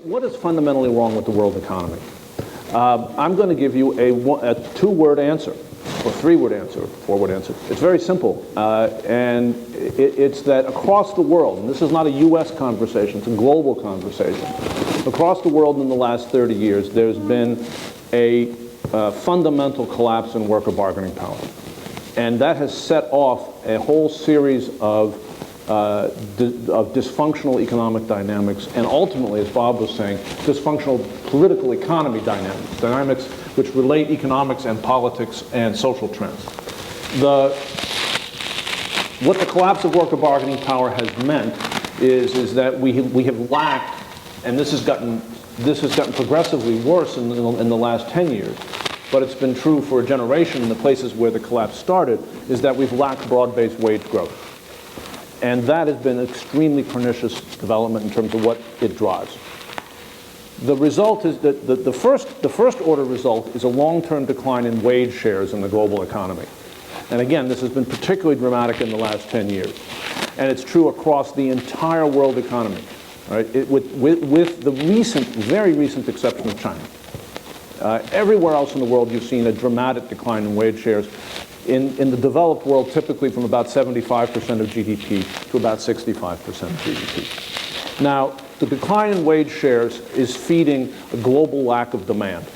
what is fundamentally wrong with the world economy? I'm going to give you a two-word answer, or three-word answer, four-word answer. It's very simple, and it's that across the world, and this is not a U.S. conversation, it's a global conversation. Across the world in the last 30 years, there's been a fundamental collapse in worker bargaining power. And that has set off a whole series of dysfunctional economic dynamics, and ultimately, as Bob was saying, dysfunctional political economy dynamics which relate economics and politics and social trends. What the collapse of worker bargaining power has meant is that we have lacked, and this has gotten progressively worse in the last 10 years, but it's been true for a generation in the places where the collapse started, is that we've lacked broad-based wage growth. And that has been extremely pernicious development in terms of what it drives. The result is that the first order result is a long-term decline in wage shares in the global economy. And again, this has been particularly dramatic in the last 10 years. And it's true across the entire world economy, right? With the very recent exception of China. Everywhere else in the world, you've seen a dramatic decline in wage shares. In the developed world, typically from about 75% of GDP to about 65% of GDP. Now, the decline in wage shares is feeding a global lack of demand.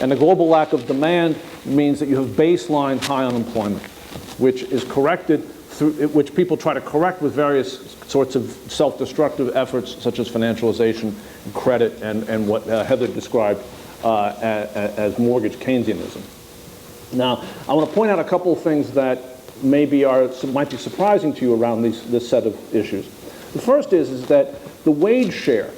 And the global lack of demand means that you have baseline high unemployment, which is corrected which people try to correct with various sorts of self-destructive efforts, such as financialization, credit, and what Heather described as mortgage Keynesianism. Now, I want to point out a couple of things that might be surprising to you around this set of issues. The first is that the wage share,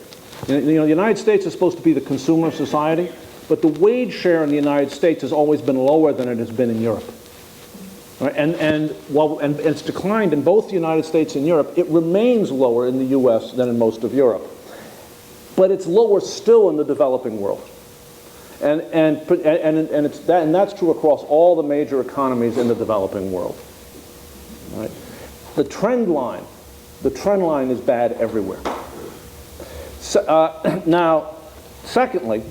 the United States is supposed to be the consumer society, but the wage share in the United States has always been lower than it has been in Europe. Right? And it's declined in both the United States and Europe. It remains lower in the US than in most of Europe. But it's lower still in the developing world. And that's true across all the major economies in the developing world. Right? The trend line is bad everywhere. So, now, secondly,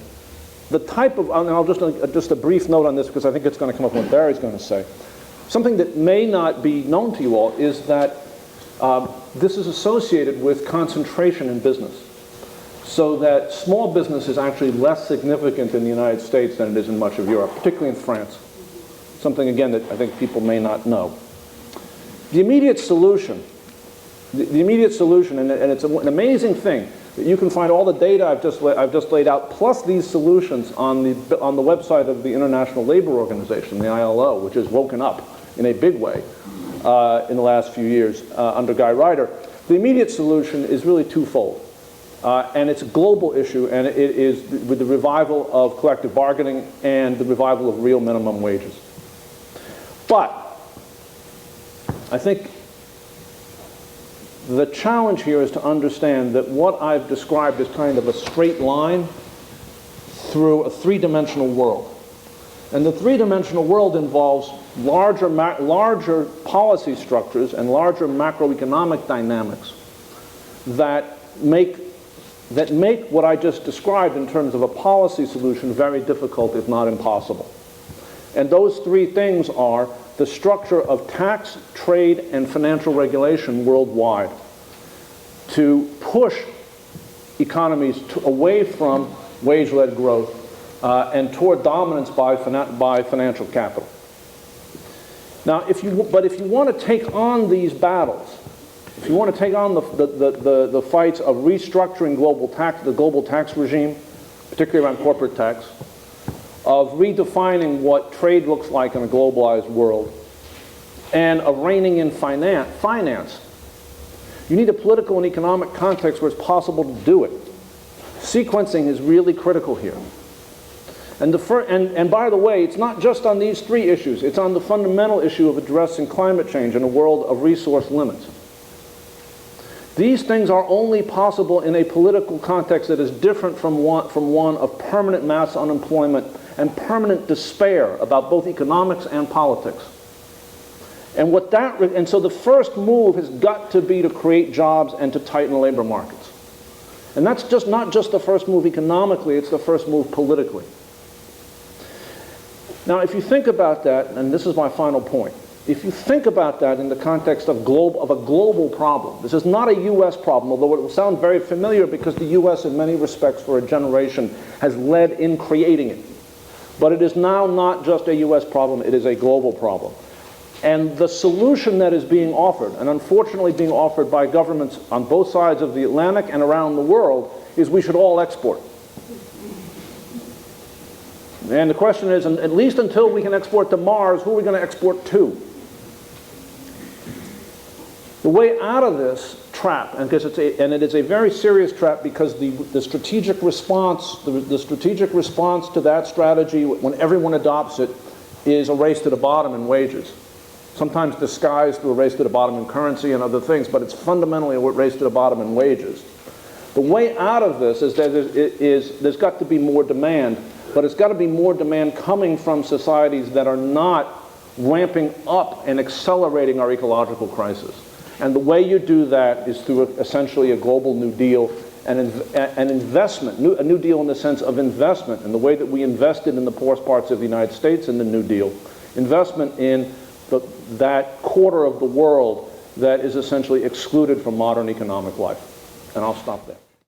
the type of, and I'll just a brief note on this because I think it's going to come up what Barry's going to say. Something that may not be known to you all is that this is associated with concentration in business. So that small business is actually less significant in the United States than it is in much of Europe, particularly in France. Something, again, that I think people may not know. The immediate solution, and it's an amazing thing, that you can find all the data I've just laid out, plus these solutions on the website of the International Labor Organization, the ILO, which has woken up in a big way in the last few years under Guy Ryder. The immediate solution is really twofold. And it's a global issue, and it is with the revival of collective bargaining and the revival of real minimum wages. But I think the challenge here is to understand that what I've described is kind of a straight line through a three-dimensional world. And the three-dimensional world involves larger policy structures and larger macroeconomic dynamics that make what I just described in terms of a policy solution very difficult, if not impossible. And those three things are the structure of tax, trade, and financial regulation worldwide to push economies away from wage-led growth and toward dominance by financial capital. Now, if you want to take on these battles, if you want to take on the fights of restructuring the global tax regime, particularly around corporate tax, of redefining what trade looks like in a globalized world, and of reining in finance, you need a political and economic context where it's possible to do it. Sequencing is really critical here. And by the way, it's not just on these three issues. It's on the fundamental issue of addressing climate change in a world of resource limits. These things are only possible in a political context that is different from one of permanent mass unemployment and permanent despair about both economics and politics. And so the first move has got to be to create jobs and to tighten labor markets. And that's just not just the first move economically, it's the first move politically. Now, if you think about that, and this is my final point, if you think about that in the context of a global problem, this is not a U.S. problem, although it will sound very familiar because the U.S. in many respects for a generation has led in creating it. But it is now not just a U.S. problem, it is a global problem. And the solution that is being offered, and unfortunately being offered by governments on both sides of the Atlantic and around the world, is we should all export. And the question is, at least until we can export to Mars, who are we going to export to? The way out of this trap, and it is a very serious trap because the strategic response, the strategic response to that strategy when everyone adopts it is a race to the bottom in wages. Sometimes disguised through a race to the bottom in currency and other things, but it's fundamentally a race to the bottom in wages. The way out of this is that there's got to be more demand, but it's got to be more demand coming from societies that are not ramping up and accelerating our ecological crisis. And the way you do that is through essentially a global New Deal and an investment, a New Deal in the sense of investment, in the way that we invested in the poorest parts of the United States in the New Deal, investment in that quarter of the world that is essentially excluded from modern economic life. And I'll stop there.